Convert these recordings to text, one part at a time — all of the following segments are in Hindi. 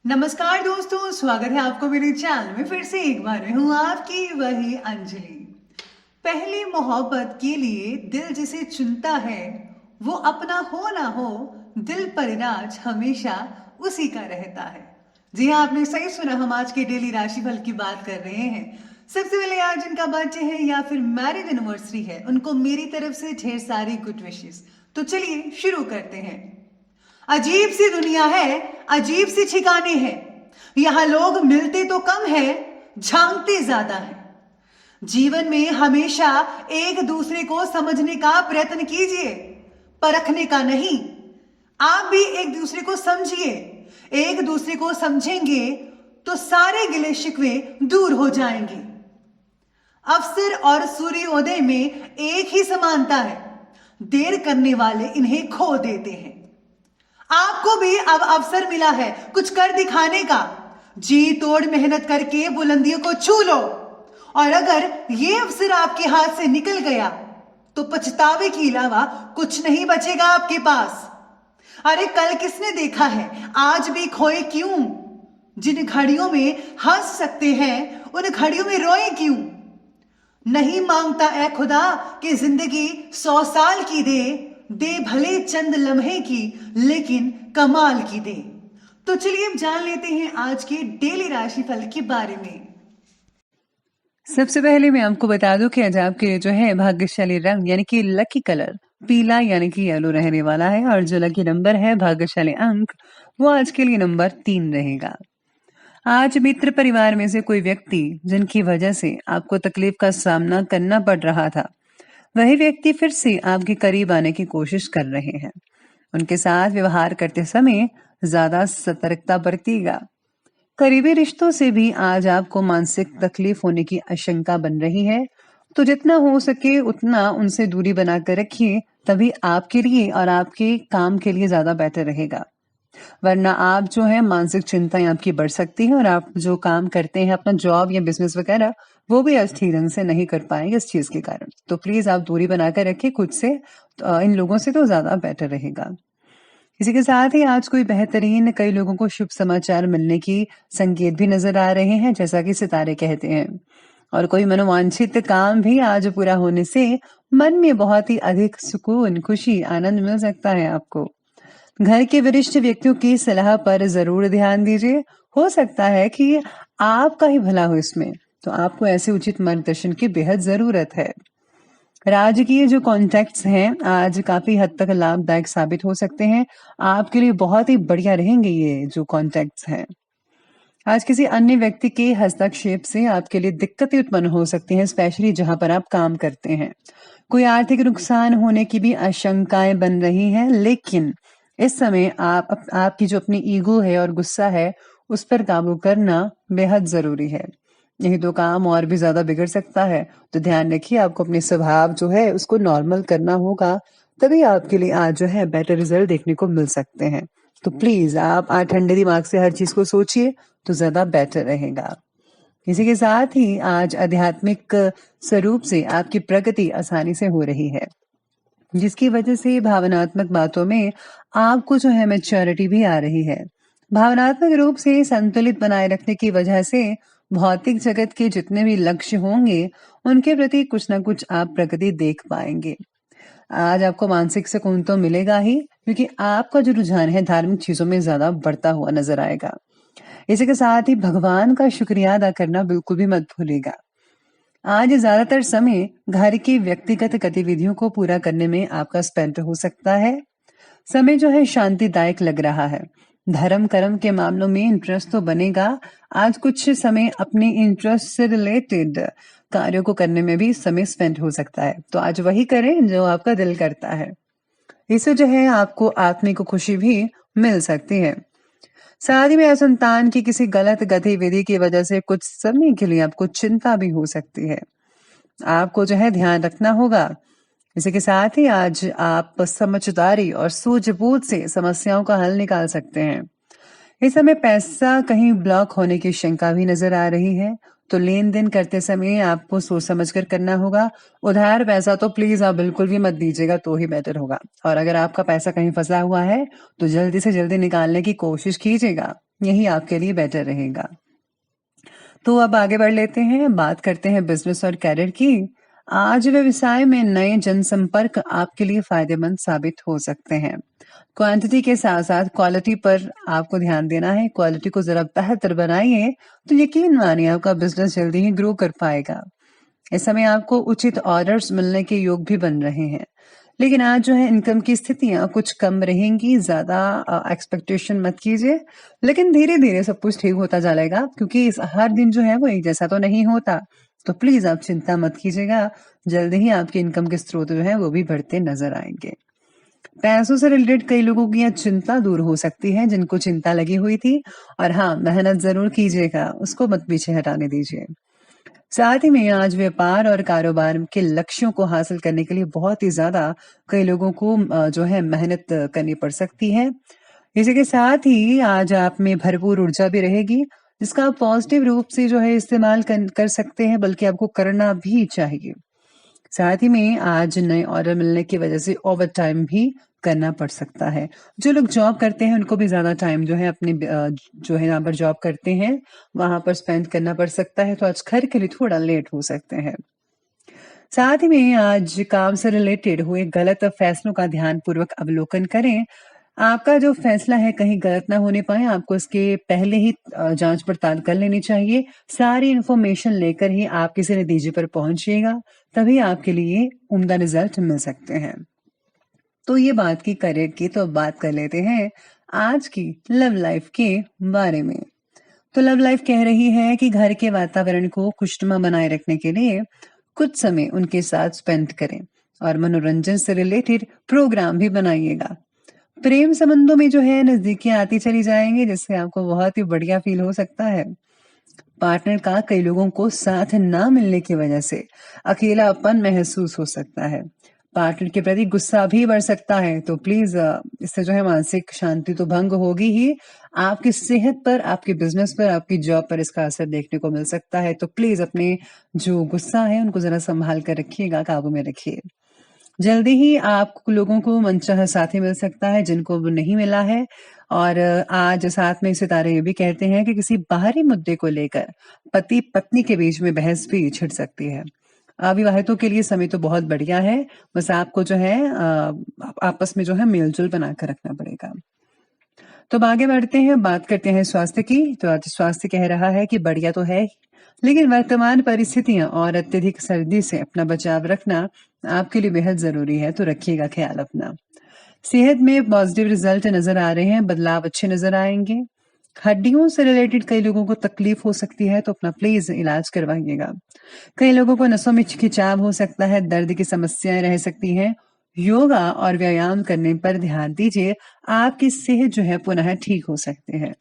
नमस्कार दोस्तों, स्वागत है आपको मेरे चैनल में। फिर से एक बार मैं हूँ आपकी वही अंजलि। पहली मोहब्बत के लिए दिल जिसे चुनता है, वो अपना हो ना हो, दिल पर राज हमेशा उसी का रहता है। जी हाँ, आपने सही सुना। हम आज के डेली राशिफल की बात कर रहे हैं। सबसे पहले आज जिनका बर्थडे है या फिर मैरिज एनिवर्सरी है, उनको मेरी तरफ से ढेर सारी गुड विशेस। तो चलिए शुरू करते हैं। अजीब सी दुनिया है, अजीब सी ठिकाने हैं। यहां लोग मिलते तो कम है, झांकते ज्यादा है। जीवन में हमेशा एक दूसरे को समझने का प्रयत्न कीजिए, परखने का नहीं। आप भी एक दूसरे को समझिए। एक दूसरे को समझेंगे तो सारे गिले शिकवे दूर हो जाएंगे। अवसर और सूर्योदय में एक ही समानता है, देर करने वाले इन्हें खो देते हैं। आपको भी अब अवसर मिला है कुछ कर दिखाने का। जी तोड़ मेहनत करके बुलंदियों को छू लो। और अगर ये अवसर आपके हाथ से निकल गया तो पछतावे के अलावा कुछ नहीं बचेगा आपके पास। अरे कल किसने देखा है, आज भी खोए क्यों? जिन घड़ियों में हंस सकते हैं, उन घड़ियों में रोए क्यों? नहीं मांगता ऐ खुदा कि जिंदगी 100 साल की दे, दे भले चंद लम्हे की, लेकिन कमाल की दे। तो चलिए अब जान लेते हैं आज के डेली राशिफल के बारे में। सबसे पहले मैं आपको बता दूं कि आज आपके लिए जो है भाग्यशाली रंग यानी कि लकी कलर पीला यानी कि येलो रहने वाला है, और जो लकी नंबर है, भाग्यशाली अंक, वो आज के लिए नंबर 3 रहेगा। आज मित्र परिवार में से कोई व्यक्ति जिनकी वजह से आपको तकलीफ का सामना करना पड़ रहा था, वही व्यक्ति फिर से आपके करीब आने की कोशिश कर रहे हैं। उनके साथ व्यवहार करते समय ज्यादा सतर्कता बरतिएगा। करीबी रिश्तों से भी आज आपको मानसिक तकलीफ होने की आशंका बन रही है, तो जितना हो सके उतना उनसे दूरी बनाकर रखिए, तभी आपके लिए और आपके काम के लिए ज्यादा बेहतर रहेगा। वरना आप जो है मानसिक चिंताएं आपकी बढ़ सकती है, और आप जो काम करते हैं अपना जॉब या बिजनेस वगैरह, वो भी अच्छी ढंग से नहीं कर पाएंगे इस चीज के कारण। तो प्लीज आप दूरी बनाकर रखिए खुद से, तो इन लोगों से तो ज्यादा बेटर रहेगा। इसी के साथ ही आज कोई बेहतरीन, कई लोगों को शुभ समाचार मिलने की संकेत भी नजर आ रहे हैं, जैसा कि सितारे कहते हैं। और कोई मनोवांछित काम भी आज पूरा होने से मन में बहुत ही अधिक सुकून, खुशी, आनंद मिल सकता है आपको। घर के वरिष्ठ व्यक्तियों की सलाह पर जरूर ध्यान दीजिए। हो सकता है कि आपका ही भला हो इसमें, तो आपको ऐसे उचित मार्गदर्शन की बेहद जरूरत है। राजकीय जो कॉन्टैक्ट्स हैं आज काफी हद तक लाभदायक साबित हो सकते हैं। आपके लिए बहुत ही बढ़िया रहेंगे ये जो कॉन्टैक्ट्स हैं। आज किसी अन्य व्यक्ति के हस्तक्षेप से आपके लिए दिक्कतें उत्पन्न हो सकती हैं, स्पेशली जहां पर आप काम करते हैं। कोई आर्थिक नुकसान होने की भी आशंकाएं बन रही हैं, लेकिन इस समय आपकी जो अपनी ईगो है और गुस्सा है, उस पर काबू करना बेहद जरूरी है। नहीं तो काम और भी ज्यादा बिगड़ सकता है। तो ध्यान रखिए, आपको अपने स्वभाव जो है उसको नॉर्मल करना होगा, तभी आपके लिए आज जो है बेटर रिजल्ट देखने को मिल सकते हैं। तो प्लीज आप आज ठंडे दिमाग से हर चीज को सोचिए, तो ज्यादा बेटर रहेगा। इसी के साथ ही आज आध्यात्मिक स्वरूप से आपकी प्रगति आसानी से हो रही है, जिसकी वजह से भावनात्मक बातों में आपको जो है मैच्योरिटी भी आ रही है। भावनात्मक रूप से संतुलित बनाए रखने की वजह से भौतिक जगत के जितने भी लक्ष्य होंगे, उनके प्रति कुछ ना कुछ आप प्रगति देख पाएंगे। आज आपको मानसिक सुकून तो मिलेगा ही, क्योंकि आपका जो रुझान है धार्मिक चीजों में ज्यादा बढ़ता हुआ नजर आएगा। इसी के साथ ही भगवान का शुक्रिया अदा करना बिल्कुल भी मत भूलिएगा। आज ज्यादातर समय घर की व्यक्तिगत गतिविधियों को पूरा करने में आपका स्पेंड हो सकता है। समय जो है शांतिदायक लग रहा है। धर्म कर्म के मामलों में इंटरेस्ट तो बनेगा। आज कुछ समय अपने इंटरेस्ट से रिलेटेड कार्यों को करने में भी समय स्पेंड हो सकता है, तो आज वही करें जो आपका दिल करता है। इससे जो है आपको आत्मिक खुशी भी मिल सकती है। साथ ही में संतान की किसी गलत गतिविधि की वजह से कुछ समय के लिए आपको चिंता भी हो सकती है। आपको जो है ध्यान रखना होगा। इसी के साथ ही आज आप समझदारी और सूझबूझ से समस्याओं का हल निकाल सकते हैं। इस समय पैसा कहीं ब्लॉक होने की शंका भी नजर आ रही है, तो लेन देन करते समय आपको सोच समझ कर करना होगा। उधार पैसा तो प्लीज आप बिल्कुल भी मत दीजिएगा, तो ही बेटर होगा। और अगर आपका पैसा कहीं फंसा हुआ है तो जल्दी से जल्दी निकालने की कोशिश कीजिएगा। यही आपके लिए बेटर रहेगा। तो अब आगे बढ़ लेते हैं, बात करते हैं बिजनेस और कैरियर की। आज व्यवसाय में नए जनसंपर्क आपके लिए फायदेमंद साबित हो सकते हैं। क्वांटिटी के साथ साथ क्वालिटी पर आपको ध्यान देना है। क्वालिटी को जरा बेहतर बनाइए तो यकीन मानिए आपका बिजनेस जल्दी ही ग्रो कर पाएगा। इस समय आपको उचित ऑर्डर्स मिलने के योग भी बन रहे हैं। लेकिन आज जो है इनकम की स्थितियां कुछ कम रहेंगी, ज्यादा एक्सपेक्टेशन मत कीजिए। लेकिन धीरे धीरे सब कुछ ठीक होता जाएगा, क्योंकि हर दिन जो है वो एक जैसा तो नहीं होता। तो प्लीज आप चिंता मत कीजिएगा, जल्दी ही आपके इनकम के स्रोत जो है वो भी बढ़ते नजर आएंगे। पैसों से रिलेटेड कई लोगों की यह चिंता दूर हो सकती है, जिनको चिंता लगी हुई थी। और हाँ, मेहनत जरूर कीजिएगा, उसको मत पीछे हटाने दीजिए। साथ ही में आज व्यापार और कारोबार के लक्ष्यों को हासिल करने के लिए बहुत ही ज्यादा कई लोगों को जो है मेहनत करनी पड़ सकती है। इसी के साथ ही आज आप में भरपूर ऊर्जा भी रहेगी, जिसका आप पॉजिटिव रूप से जो है इस्तेमाल कर सकते हैं, बल्कि आपको करना भी चाहिए। साथ ही में आज नए ऑर्डर मिलने की वजह से ओवर टाइम भी करना पड़ सकता है। जो लोग जॉब करते हैं उनको भी ज्यादा टाइम जो है अपने जो है यहाँ पर जॉब करते हैं वहां पर स्पेंड करना पड़ सकता है, तो आज घर के लिए थोड़ा लेट हो सकते हैं। साथ ही में आज काम से रिलेटेड हुए गलत फैसलों का ध्यान पूर्वक अवलोकन करें। आपका जो फैसला है कहीं गलत ना होने पाए, आपको इसके पहले ही जांच पड़ताल कर लेनी चाहिए। सारी इंफॉर्मेशन लेकर ही आप किसी नतीजे पर पहुंचिएगा, तभी आपके लिए उम्दा रिजल्ट मिल सकते हैं। तो ये बात की करियर की, तो अब बात कर लेते हैं आज की लव लाइफ के बारे में। तो लव लाइफ कह रही है कि घर के वातावरण को खुशनुमा बनाए रखने के लिए कुछ समय उनके साथ स्पेंड करें और मनोरंजन से रिलेटेड प्रोग्राम भी बनाइएगा। प्रेम संबंधों में जो है नजदीकियां आती चली जाएंगी, जिससे आपको बहुत ही बढ़िया फील हो सकता है। पार्टनर का कई लोगों को साथ ना मिलने की वजह से अकेलापन महसूस हो सकता है। पार्टनर के प्रति गुस्सा भी बढ़ सकता है, तो प्लीज इससे जो है मानसिक शांति तो भंग होगी ही, आपकी सेहत पर, आपके बिजनेस पर, आपकी जॉब पर इसका असर देखने को मिल सकता है। तो प्लीज अपने जो गुस्सा है उनको जरा संभाल कर रखिएगा, काबू में रखिए। जल्दी ही आप लोगों को मनचाहा साथी मिल सकता है जिनको वो नहीं मिला है। और आज साथ में सितारे ये भी कहते हैं कि किसी बाहरी मुद्दे को लेकर पति पत्नी के बीच में बहस भी छिड़ सकती है। अविवाहितों के लिए समय तो बहुत बढ़िया है, बस आपको जो है आपस में जो है मेलजोल बनाकर रखना पड़ेगा। तो अब आगे बढ़ते हैं, बात करते हैं स्वास्थ्य की। तो आज स्वास्थ्य कह रहा है कि बढ़िया तो है, लेकिन वर्तमान परिस्थितियां और अत्यधिक सर्दी से अपना बचाव रखना आपके लिए बेहद जरूरी है, तो रखिएगा ख्याल अपना। सेहत में पॉजिटिव रिजल्ट नजर आ रहे हैं, बदलाव अच्छे नजर आएंगे। हड्डियों से रिलेटेड कई लोगों को तकलीफ हो सकती है, तो अपना प्लीज इलाज करवाइएगा। कई लोगों को नसों में खिंचाव हो सकता है, दर्द की समस्याएं रह सकती हैं। योगा और व्यायाम करने पर ध्यान दीजिए, आपकी सेहत जो है पुनः ठीक हो सकते हैं।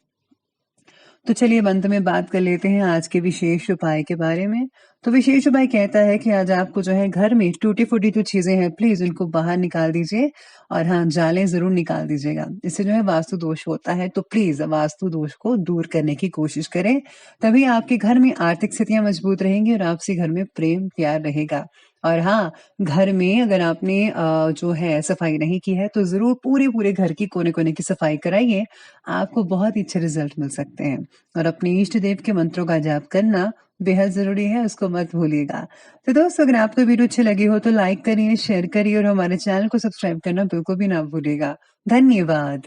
तो चलिए अब अंत में बात कर लेते हैं आज के विशेष उपाय के बारे में। तो विशेष उपाय कहता है कि आज आपको जो है घर में टूटी फूटी जो चीजें हैं प्लीज उनको बाहर निकाल दीजिए, और हाँ, जालें जरूर निकाल दीजिएगा। इससे जो है वास्तु दोष होता है, तो प्लीज वास्तु दोष को दूर करने की कोशिश करें, तभी आपके घर में आर्थिक स्थितियां मजबूत रहेंगी और आपसे घर में प्रेम प्यार रहेगा। और हाँ, घर में अगर आपने जो है सफाई नहीं की है, तो जरूर पूरे पूरे घर की कोने कोने की सफाई कराइए, आपको बहुत ही अच्छे रिजल्ट मिल सकते हैं। और अपने इष्ट देव के मंत्रों का जाप करना बेहद जरूरी है, उसको मत भूलिएगा। तो दोस्तों, अगर आपको वीडियो अच्छी लगी हो तो लाइक करिए, शेयर करिए और हमारे चैनल को सब्सक्राइब करना बिल्कुल भी ना भूलिएगा। धन्यवाद।